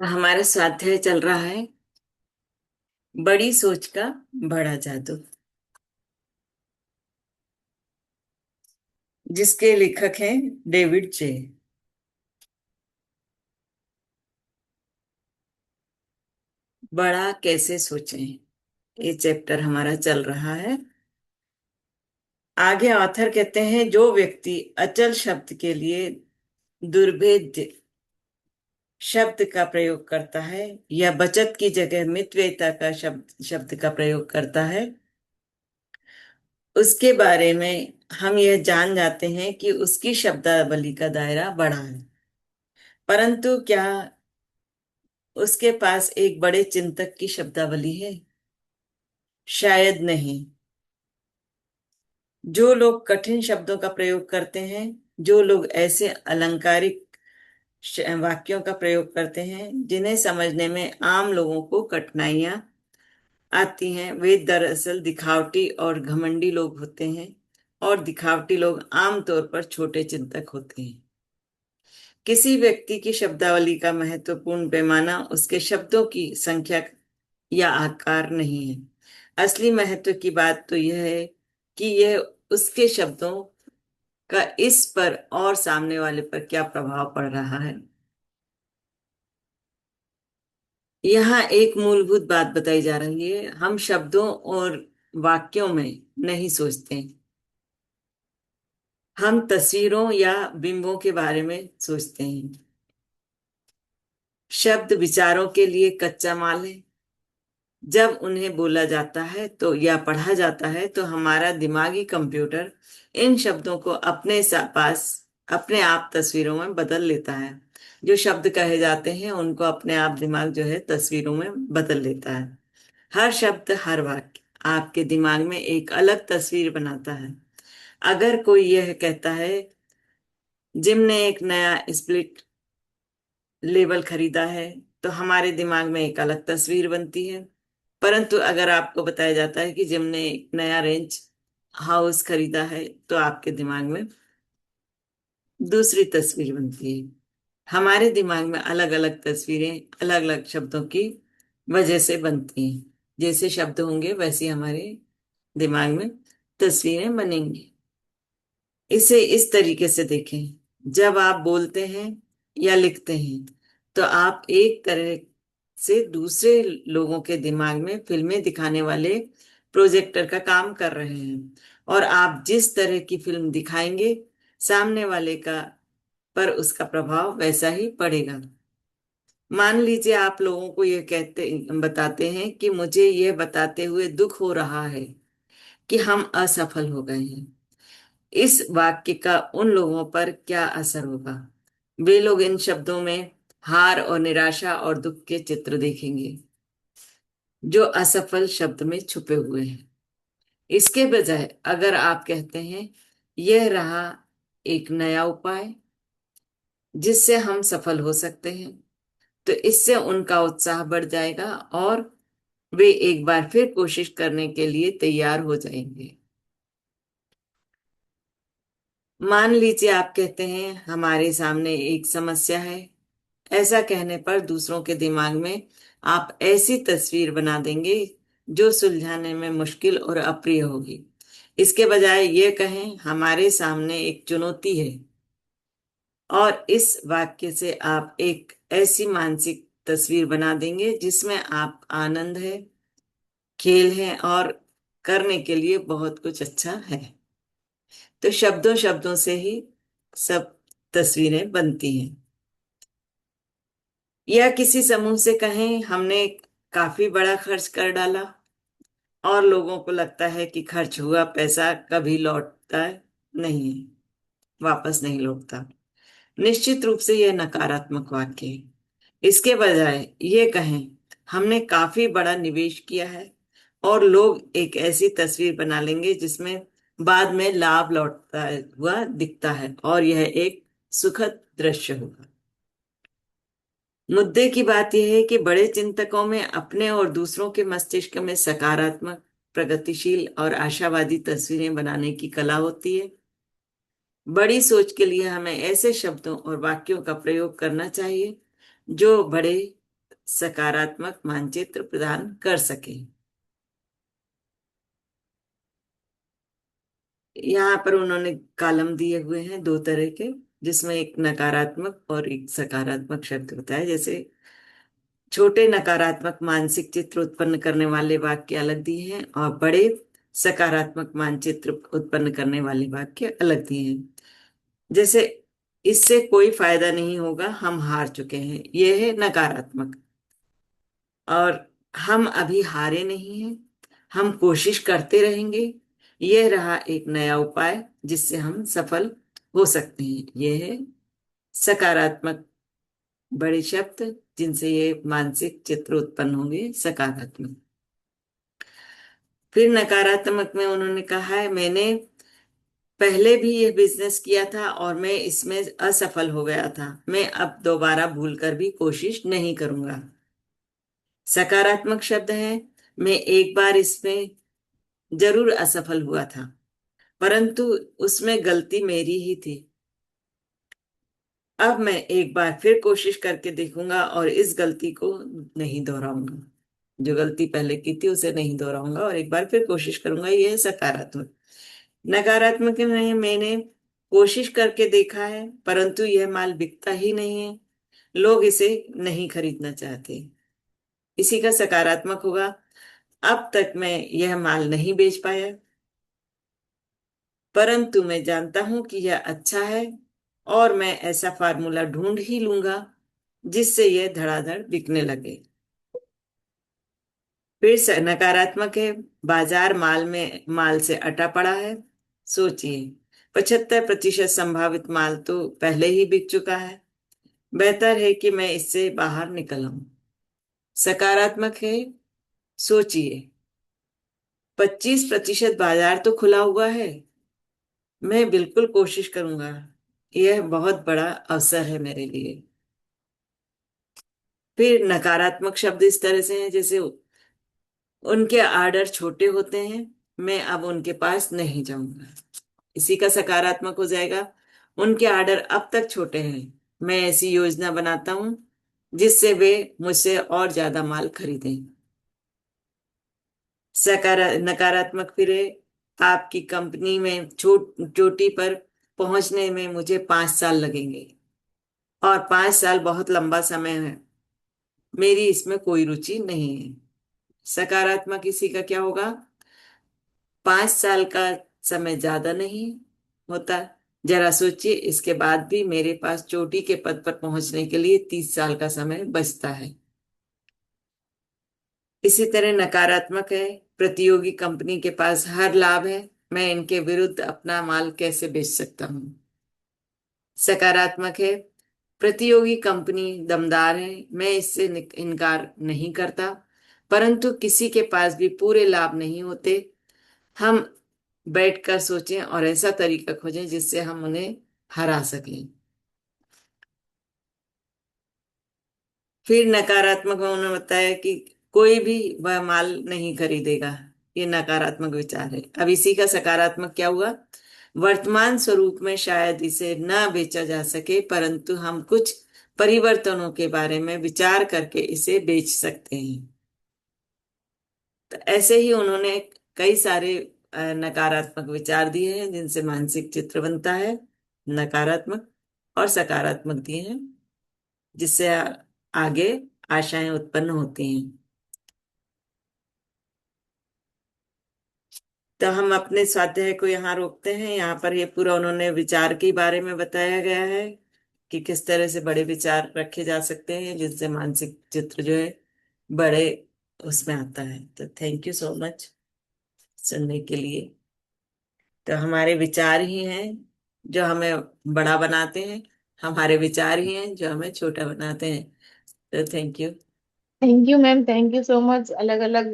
हमारा स्वाध्याय चल रहा है बड़ी सोच का बड़ा जादू, जिसके लेखक हैं डेविड जे। बड़ा कैसे सोचें, ये चैप्टर हमारा चल रहा है। आगे ऑथर कहते हैं, जो व्यक्ति अचल शब्द के लिए दुर्भेद्य शब्द का प्रयोग करता है या बचत की जगह मितव्ययिता का शब्द शब्द का प्रयोग करता है, उसके बारे में हम यह जान जाते हैं कि उसकी शब्दावली का दायरा बड़ा है। परंतु क्या उसके पास एक बड़े चिंतक की शब्दावली है? शायद नहीं। जो लोग कठिन शब्दों का प्रयोग करते हैं, जो लोग ऐसे अलंकारिक वाक्यों का प्रयोग करते हैं जिन्हें समझने में आम लोगों को कठिनाइयां आती हैं, वे दरअसल दिखावटी और घमंडी लोग होते हैं। और दिखावटी लोग आमतौर पर छोटे चिंतक होते हैं। किसी व्यक्ति की शब्दावली का महत्वपूर्ण पैमाना उसके शब्दों की संख्या या आकार नहीं है। असली महत्व की बात तो यह है कि यह उसके शब्दों का इस पर और सामने वाले पर क्या प्रभाव पड़ रहा है। यहाँ एक मूलभूत बात बताई जा रही है, हम शब्दों और वाक्यों में नहीं सोचते, हम तस्वीरों या बिंबों के बारे में सोचते हैं। शब्द विचारों के लिए कच्चा माल है। जब उन्हें बोला जाता है तो या पढ़ा जाता है तो हमारा दिमागी कंप्यूटर इन शब्दों को पास अपने आप तस्वीरों में बदल लेता है। जो शब्द कहे जाते हैं उनको अपने आप दिमाग जो है तस्वीरों में बदल लेता है। हर शब्द, हर वाक्य आपके दिमाग में एक अलग तस्वीर बनाता है। अगर कोई यह कहता है, जिम ने एक नया स्प्लिट लेवल खरीदा है, तो हमारे दिमाग में एक अलग तस्वीर बनती है। परंतु अगर आपको बताया जाता है कि जिम ने एक नया रेंज हाउस खरीदा है, तो आपके दिमाग में दूसरी तस्वीर बनती है। हमारे दिमाग में अलग अलग तस्वीरें अलग अलग शब्दों की वजह से बनती हैं। जैसे शब्द होंगे वैसे हमारे दिमाग में तस्वीरें बनेंगी। इसे इस तरीके से देखें, जब आप बोलते हैं या लिखते हैं तो आप एक तरह से दूसरे लोगों के दिमाग में फिल्में दिखाने वाले प्रोजेक्टर का काम कर रहे हैं। और आप जिस तरह की फिल्म दिखाएंगे, सामने वाले का पर उसका प्रभाव वैसा ही पड़ेगा। मान लीजिए आप लोगों को यह कहते बताते हैं कि मुझे यह बताते हुए दुख हो रहा है कि हम असफल हो गए हैं। इस वाक्य का उन लोगों पर क्या असर होगा? वे लोग इन शब्दों में हार और निराशा और दुख के चित्र देखेंगे, जो असफल शब्द में छुपे हुए हैं। इसके बजाय अगर आप कहते हैं, यह रहा एक नया उपाय जिससे हम सफल हो सकते हैं, तो इससे उनका उत्साह बढ़ जाएगा और वे एक बार फिर कोशिश करने के लिए तैयार हो जाएंगे। मान लीजिए आप कहते हैं, हमारे सामने एक समस्या है। ऐसा कहने पर दूसरों के दिमाग में आप ऐसी तस्वीर बना देंगे जो सुलझाने में मुश्किल और अप्रिय होगी। इसके बजाय ये कहें, हमारे सामने एक चुनौती है। और इस वाक्य से आप एक ऐसी मानसिक तस्वीर बना देंगे जिसमें आप आनंद है, खेल है और करने के लिए बहुत कुछ अच्छा है। तो शब्दों शब्दों से ही सब तस्वीरें बनती हैं। या किसी समूह से कहें, हमने काफी बड़ा खर्च कर डाला और लोगों को लगता है कि खर्च हुआ पैसा कभी लौटता नहीं है, वापस नहीं लौटता। निश्चित रूप से यह नकारात्मक वाक्य है। इसके बजाय ये कहें, हमने काफी बड़ा निवेश किया है और लोग एक ऐसी तस्वीर बना लेंगे जिसमें बाद में लाभ लौटता हुआ दिखता है और यह एक सुखद दृश्य होगा। मुद्दे की बात यह है कि बड़े चिंतकों में अपने और दूसरों के मस्तिष्क में सकारात्मक, प्रगतिशील और आशावादी तस्वीरें बनाने की कला होती है। बड़ी सोच के लिए हमें ऐसे शब्दों और वाक्यों का प्रयोग करना चाहिए जो बड़े सकारात्मक मानचित्र प्रदान कर सके। यहाँ पर उन्होंने कॉलम दिए हुए हैं दो तरह के, जिसमें एक नकारात्मक और एक सकारात्मक शब्द होता है। जैसे छोटे नकारात्मक मानसिक चित्र उत्पन्न करने वाले वाक्य अलग दिए हैं और बड़े सकारात्मक मानचित्र उत्पन्न करने वाले वाक्य अलग दिए हैं। जैसे इससे कोई फायदा नहीं होगा, हम हार चुके हैं, यह है नकारात्मक। और हम अभी हारे नहीं हैं, हम कोशिश करते रहेंगे, यह रहा एक नया उपाय जिससे हम सफल हो सकते हैं। यह है सकारात्मक बड़े शब्द जिनसे ये मानसिक चित्र उत्पन्न होंगे, सकारात्मक। फिर नकारात्मक में उन्होंने कहा है, मैंने पहले भी यह बिजनेस किया था और मैं इसमें असफल हो गया था, मैं अब दोबारा भूलकर भी कोशिश नहीं करूंगा। सकारात्मक शब्द है, मैं एक बार इसमें जरूर असफल हुआ था, परंतु उसमें गलती मेरी ही थी। अब मैं एक बार फिर कोशिश करके देखूंगा और इस गलती को नहीं दोहराऊंगा। जो गलती पहले की थी उसे नहीं दोहराऊंगा और एक बार फिर कोशिश करूंगा। यह है सकारात्मक। नकारात्मक में मैंने कोशिश करके देखा है परंतु यह माल बिकता ही नहीं है, लोग इसे नहीं खरीदना चाहते। इसी का सकारात्मक होगा, अब तक मैं यह माल नहीं बेच पाया, परंतु मैं जानता हूं कि यह अच्छा है और मैं ऐसा फार्मूला ढूंढ ही लूंगा जिससे यह धड़ाधड़ बिकने लगे। फिर नकारात्मक है, बाजार माल से अटा पड़ा है। सोचिए, 75% संभावित माल तो पहले ही बिक चुका है, बेहतर है कि मैं इससे बाहर निकल आऊं। सकारात्मक है, सोचिए, 25% बाजार तो खुला हुआ है, मैं बिल्कुल कोशिश करूंगा, यह बहुत बड़ा अवसर है मेरे लिए। फिर नकारात्मक शब्द इस तरह से हैं, जैसे उनके आर्डर छोटे होते हैं, मैं अब उनके पास नहीं जाऊंगा। इसी का सकारात्मक हो जाएगा, उनके आर्डर अब तक छोटे हैं, मैं ऐसी योजना बनाता हूं जिससे वे मुझसे और ज्यादा माल खरीदें। नकारात्मक फिर है, आपकी कंपनी में चोटी पर पहुंचने में मुझे 5 साल लगेंगे और 5 साल बहुत लंबा समय है, मेरी इसमें कोई रुचि नहीं है। सकारात्मक इसी का क्या होगा, 5 साल का समय ज्यादा नहीं होता, जरा सोचिए, इसके बाद भी मेरे पास चोटी के पद पर पहुंचने के लिए 30 साल का समय बचता है। इसी तरह नकारात्मक है, प्रतियोगी कंपनी के पास हर लाभ है, मैं इनके विरुद्ध अपना माल कैसे बेच सकता हूँ। सकारात्मक है, प्रतियोगी कंपनी दमदार है, मैं इससे इनकार नहीं करता, परंतु किसी के पास भी पूरे लाभ नहीं होते, हम बैठकर सोचें और ऐसा तरीका खोजें जिससे हम उन्हें हरा सकें। फिर नकारात्मक में उन्होंने बताया कि कोई भी वह माल नहीं खरीदेगा, ये नकारात्मक विचार है। अब इसी का सकारात्मक क्या हुआ, वर्तमान स्वरूप में शायद इसे न बेचा जा सके, परंतु हम कुछ परिवर्तनों के बारे में विचार करके इसे बेच सकते हैं। तो ऐसे ही उन्होंने कई सारे नकारात्मक विचार दिए हैं जिनसे मानसिक चित्र बनता है, नकारात्मक और सकारात्मक दिए हैं जिससे आगे आशाएं उत्पन्न होती हैं। तो हम अपने स्वाध्याय को यहाँ रोकते हैं। यहाँ पर ये पूरा उन्होंने विचार के बारे में बताया गया है कि किस तरह से बड़े विचार रखे जा सकते हैं जिससे मानसिक चित्र जो है बड़े उसमें आता है। तो थैंक यू सो मच सुनने के लिए। तो हमारे विचार ही हैं जो हमें बड़ा बनाते हैं, हमारे विचार ही हैं जो हमें छोटा बनाते हैं। तो thank you. Thank you ma'am, thank you so much. अलग अलग